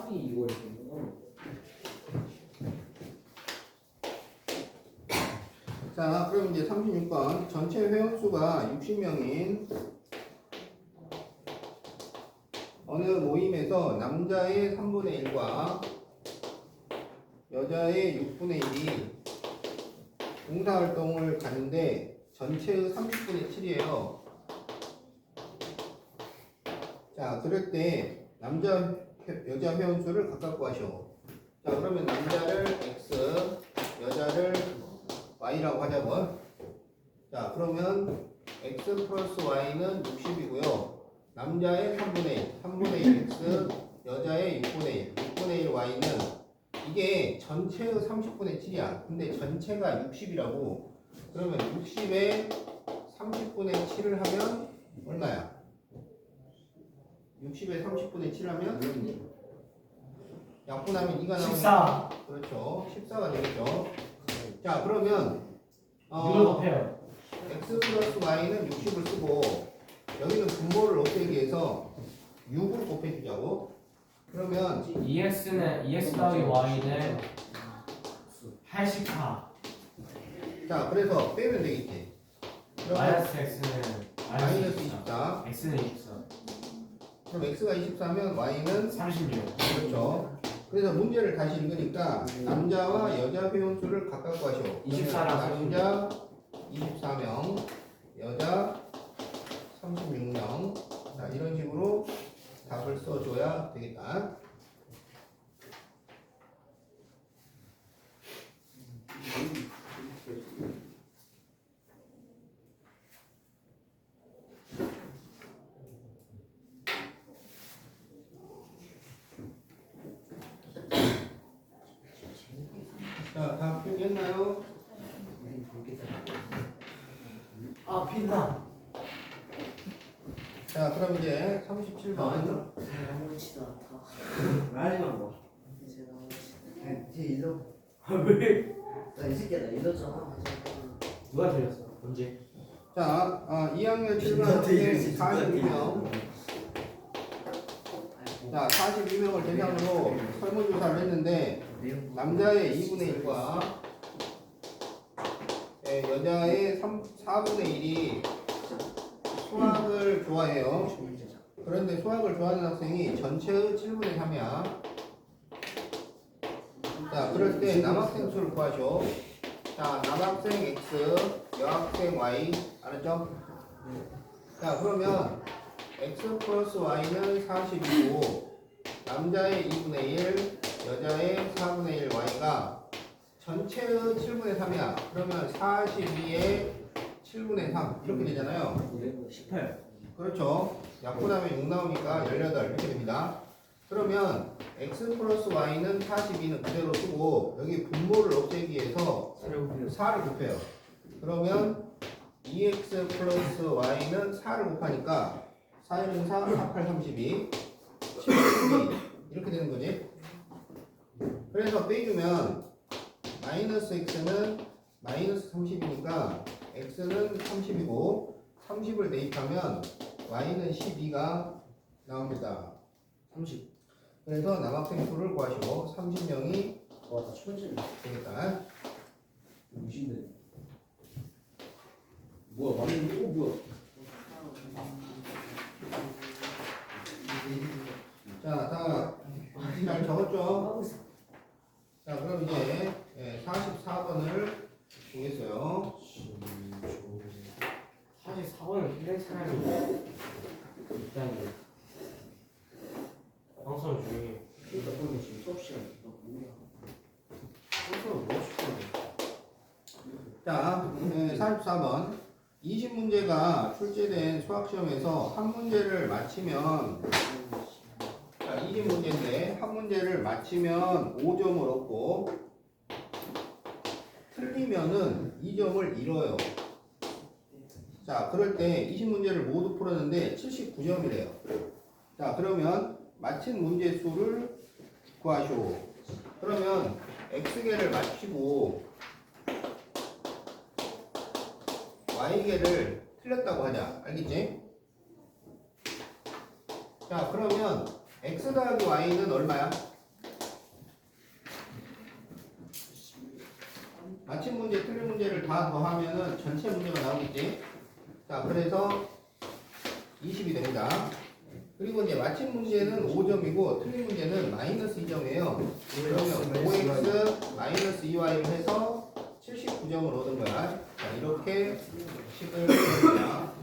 답이 이거였군요. 자, 그럼 이제 36번 전체 회원수가 60명인 어느 모임에서 남자의 3분의 1과 여자의 6분의 1이 봉사활동을 가는데 전체의 30분의 7이에요. 자, 그럴 때 남자, 여자 회원수를 각각 구하시오. 자, 그러면 남자를 X, 여자를 Y라고 하자고. 자, 그러면 X 플러스 Y는 60이고요. 남자의 3분의 1, 3분의 1 X, 여자의 6분의 1, 6분의 1 Y는 이게 전체의 30분의 7이야. 근데 전체가 60이라고. 그러면 60에 30분의 7을 하면 얼마야? 60에 30분의 7 하면 약분하면 2가 나오니까 14. 그렇죠. 14가 되겠죠. 자, 그러면 곱해요. x 플러스 y는 60을 쓰고 여기는 분모를 없애기 위해서 6을 곱해주자고. 그러면 EX는 EX 더하기 Y는 84. 자, 그래서 빼면 되겠지. 그러면 마이너스 X는 마이너스 24. X는 24. 그럼 x가 24면 y는 36. 그렇죠. 그래서 문제를 다시 읽으니까 남자와 여자 회원수를 각각 구하시오. 24랑 남자 24명, 여자 36명. 자, 이런 식으로 답을 써줘야 되겠다. 자, 다 풀겠나요? 아, 빛나. 자, 그럼 이제 37번. 아무렇지도 않다. 말만 봐. 이제 나오지. 쟤 일러. 왜? 나이 새끼야 나 일렀잖아. 누가 들렸어? 언제? 자, 2학년 7반 나한테 학생 이랬지, 42명. 자, 42명을 대상으로 설문조사를 했는데 남자의 2분의 1과 여자의 4분의 1이 수학을 좋아해요. 그런데 수학을 좋아하는 학생이 전체의 7분의 3이야. 자, 그럴 때 남학생 수를 구하죠. 자, 남학생 X, 여학생 Y. 알았죠? 자, 그러면 X 플러스 Y는 40이고 남자의 2분의 1, 여자의 4분의 1 Y가 전체의 7분의 3이야. 그러면 42의 7분의 3 이렇게 되잖아요. 18. 그렇죠. 약분하면 6 나오니까 18 이렇게 됩니다. 그러면 x 플러스 y는 42는 그대로 쓰고 여기 분모를 없애기 위해서 4를 곱해요. 그러면 2x 플러스 y는 4를 곱하니까 4, 1은 4, 4, 8, 32, 72 이렇게 되는 거지. 그래서 빼주면 마이너스 x는 마이너스 30이니까 x는 30이고 30을 대입하면 y는 12가 나옵니다. 30. 그래서 남학생 수를 구하시고 30명이 와, 나 천재네. 되겠다. 무신데. 뭐야, 맞는 거 뭐야? 자, 다 잘 적었죠? 자, 그럼 이제 44번을 보겠어요. 44번을 힘든 사람이 있다니. 방송 중에 그러니까 그러면 지금 수업 시간 너 뭐야? 방송을 뭐 시키는 자, 44번. 20문제가 출제된 수학시험에서 한 문제를 맞히면 자, 20문제인데 한 문제를 맞히면 5점을 얻고 틀리면은 2점을 잃어요. 자, 그럴 때 20문제를 모두 풀었는데 79점이래요. 자, 그러면 맞힌 문제 수를 구하시오. 그러면 x개를 맞히고 y개를 틀렸다고 하자. 알겠지? 자, 그러면 x 더하기 y는 얼마야? 맞힌 문제, 틀린 문제를 다 더하면은 전체 문제가 나오겠지. 자, 그래서 20이 됩니다. 그리고 이제 맞힌 문제는 5점이고 틀린 문제는 마이너스 2점이에요. 그러면 5x 마이너스 2y를 해서 79점을 얻은 거야. 자, 이렇게 식을 풀어줍니다.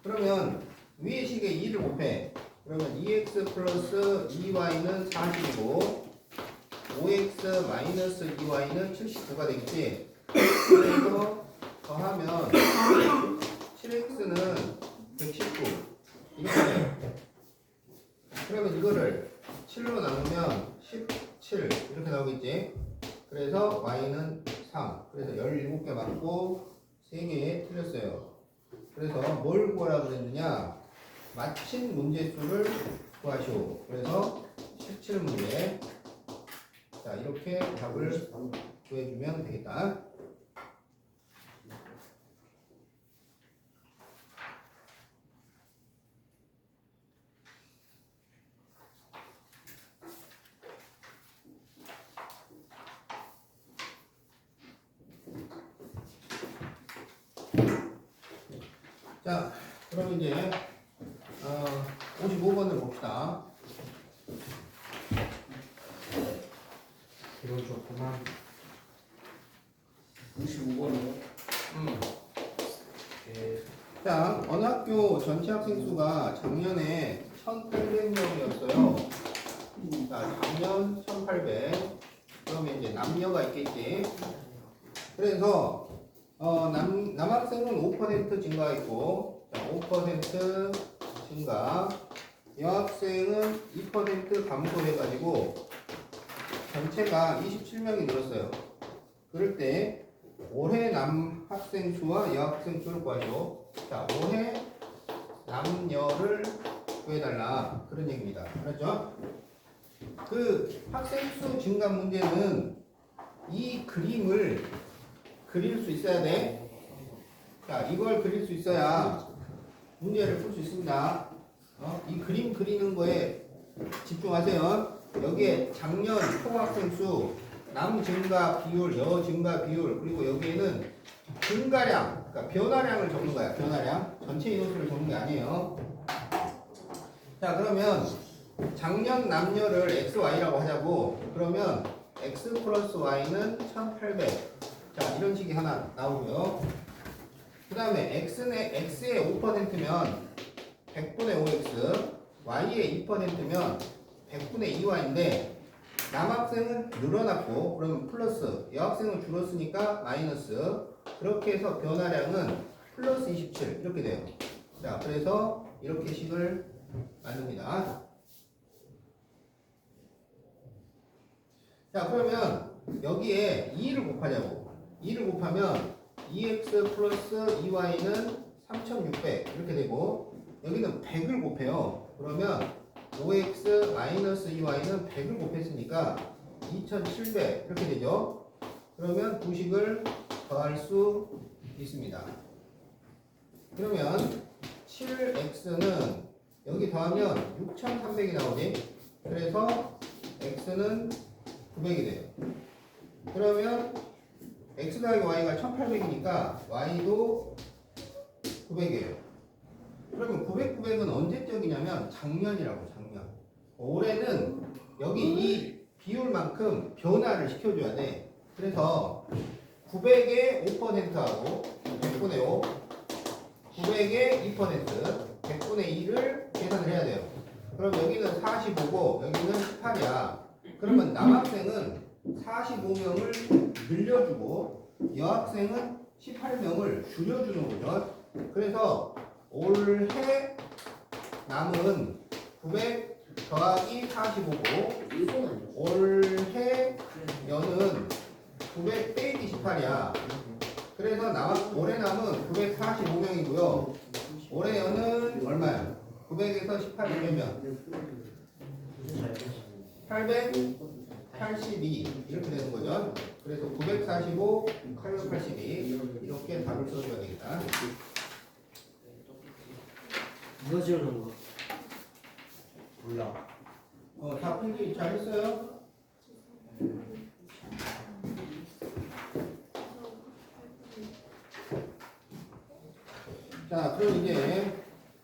그러면 위의 식에 2를 곱해. 그러면 2x 플러스 2y는 40이고 5x 마이너스 2y는 79가 되겠지. 그래서 더하면 7x는 119 이렇게 돼요. 그러면 이거를 7로 나누면 17 이렇게 나오겠지. 그래서 y는 3. 그래서 17개 맞고 3개 틀렸어요. 그래서 뭘 구하라 그랬느냐? 맞힌 문제수를 구하시오. 그래서 17문제. 자, 이렇게 답을 구해주면 되겠다. 자, 그럼 이제 55번을 봅시다. 이건 좋구만. 95번이요? 자, 어느 학교 전체 학생 수가 작년에 1,800명이었어요. 자, 작년 1,800. 그러면 이제 남녀가 있겠지. 그래서 남학생은 5% 증가했고, 자, 5% 증가. 여학생은 2% 감소해가지고 전체가 27명이 늘었어요. 그럴 때 올해 남학생 수와 여학생 수를 구하죠. 자, 올해 남녀를 구해달라 그런 얘기입니다. 알았죠? 그 학생 수 증가 문제는 이 그림을 그릴 수 있어야 돼. 자, 이걸 그릴 수 있어야 문제를 풀 수 있습니다. 이 그림 그리는 거에 집중하세요. 여기에 작년 총학생 수, 남 증가 비율, 여 증가 비율, 그리고 여기에는 증가량, 그러니까 변화량을 적는 거야. 변화량. 전체 인원수를 적는 게 아니에요. 자, 그러면 작년 남녀를 XY라고 하자고. 그러면 X 플러스 Y는 1800. 자, 이런 식이 하나 나오고요. 그 다음에 X의 5%면 100분의 5X, Y의 2%면 100분의 2Y인데 남학생은 늘어났고 그러면 플러스, 여학생은 줄었으니까 마이너스. 그렇게 해서 변화량은 플러스 27 이렇게 돼요. 자, 그래서 이렇게 식을 만듭니다. 자, 그러면 여기에 2를 곱하자고. 2를 곱하면 2x 플러스 2y는 3600 이렇게 되고 여기는 100을 곱해요. 그러면 5x 마이너스 2y는 100을 곱했으니까 2700 이렇게 되죠. 그러면 두 식을 더할 수 있습니다. 그러면 7x는 여기 더하면 6300이 나오지. 그래서 x는 900이 돼요. 그러면 x 더하기 y가 1800이니까 y도 900이에요. 그러면 900, 900은 언제적이냐면 작년이라고, 작년. 올해는 여기 이 비율만큼 변화를 시켜줘야 돼. 그래서 900의 5%하고 100분의 5, 900의 2%, 100분의 2를 계산을 해야 돼요. 그럼 여기는 45고 여기는 18이야. 그러면 남학생은 45명을 늘려주고 여학생은 18명을 줄여주는 거죠. 그래서 올해 남은 900 더하기 45고 올해 여는 900 빼기 18이야. 그래서 올해 남은 945명이고요. 올해 여는 얼마야? 900에서 18을 빼면 882 이렇게 되는 거죠. 그래서 945, 882 이렇게 답을 써줘야 되겠다. 누가 지어놓은 거? 몰라. 다 풀기 잘했어요? 자, 그럼 이제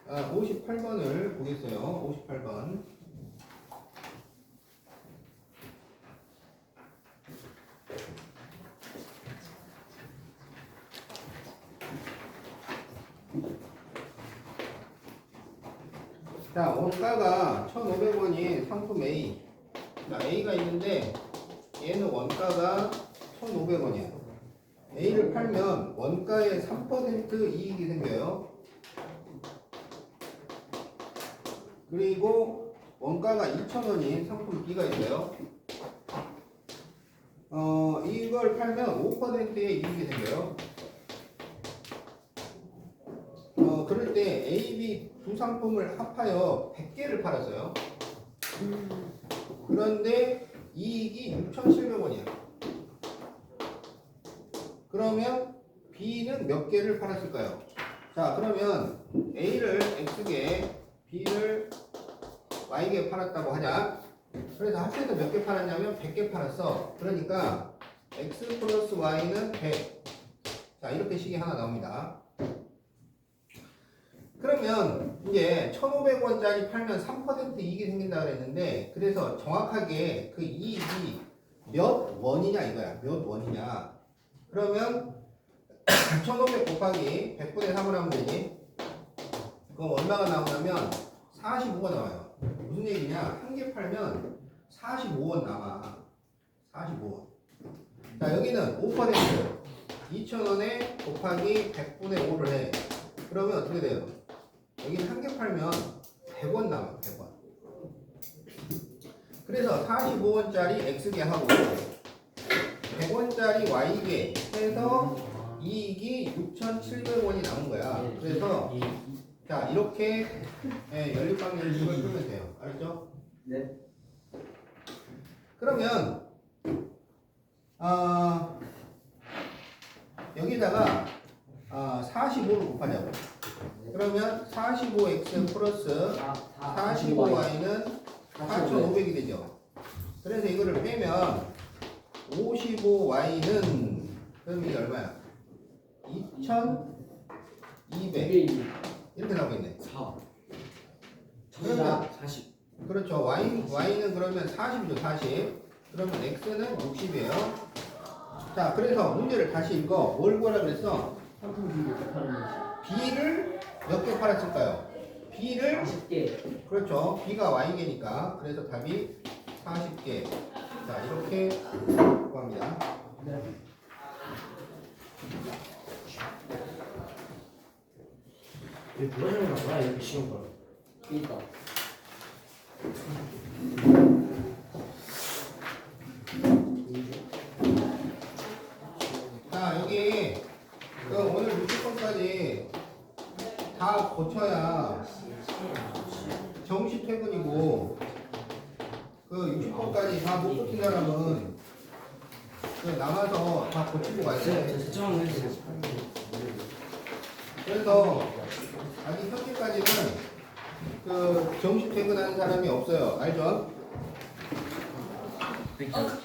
58번을 보겠어요. 58번. 자, 원가가 1,500원인 상품 A. 자, A가 있는데 얘는 원가가 1,500원이야. A를 팔면 원가의 3% 이익이 생겨요. 그리고 원가가 2,000원인 상품 B가 있어요. 이걸 팔면 5%의 이익이 생겨요. 그럴 때 A, B 두 상품을 합하여 100개를 팔았어요. 그런데 이익이 6,700원이야. 그러면 B는 몇 개를 팔았을까요? 자, 그러면 A를 X개, B를 Y개 팔았다고 하자. 그래서 합해서 몇 개 팔았냐면 100개 팔았어. 그러니까 X 플러스 Y는 100. 자, 이렇게 식이 하나 나옵니다. 그러면 이제 1,500원짜리 팔면 3% 이익이 생긴다 그랬는데, 그래서 정확하게 그 이익이 몇 원이냐 이거야. 몇 원이냐. 그러면 1,500 곱하기 100분의 3을 하면 되지. 그럼 얼마가 나오냐면 45가 나와요. 무슨 얘기냐? 한 개 팔면 45원 남아. 45원. 자, 여기는 5%. 2,000원에 곱하기 100분의 5를 해. 그러면 어떻게 돼요? 여기는 한 개 팔면 100원 남아. 100원. 그래서 45원짜리 X개 하고 100원짜리 Y개 해서 이익이 6,700원이 남은 거야. 그래서 자, 이렇게 연립방정식을 풀면 돼요. 알았죠? 네. 그러면 여기다가 45를 곱하자고. 그러면 45x 플러스 45y는 4,500이 되죠. 그래서 이거를 빼면 55y는 그럼 이게 얼마야? 2,200 이렇게 나오겠네. 4. 그러면 40. 그렇죠. y는 그러면 40이죠. 40. 그러면 x는 60이에요. 자, 그래서 문제를 다시 읽어. 뭘 구하라 그랬어? 상품 비율 파는 거지. b를 몇 개 팔았을까요? b를 40개. 그렇죠. b가 y개니까. 그래서 답이 40개. 자, 이렇게 구합니다. 네. 왜 불어주는 거야? 이렇게 쉬운 걸. 그니까. 자, 여기 오늘 60번까지 다 고쳐야 정시 퇴근이고, 그 60번까지 다 못 고친 사람은 남아서 다 고치고 가야 돼. 제점은 해주세요. 그래서 아직 현재까지는 정시 퇴근하는 사람이 없어요. 알죠? 진짜.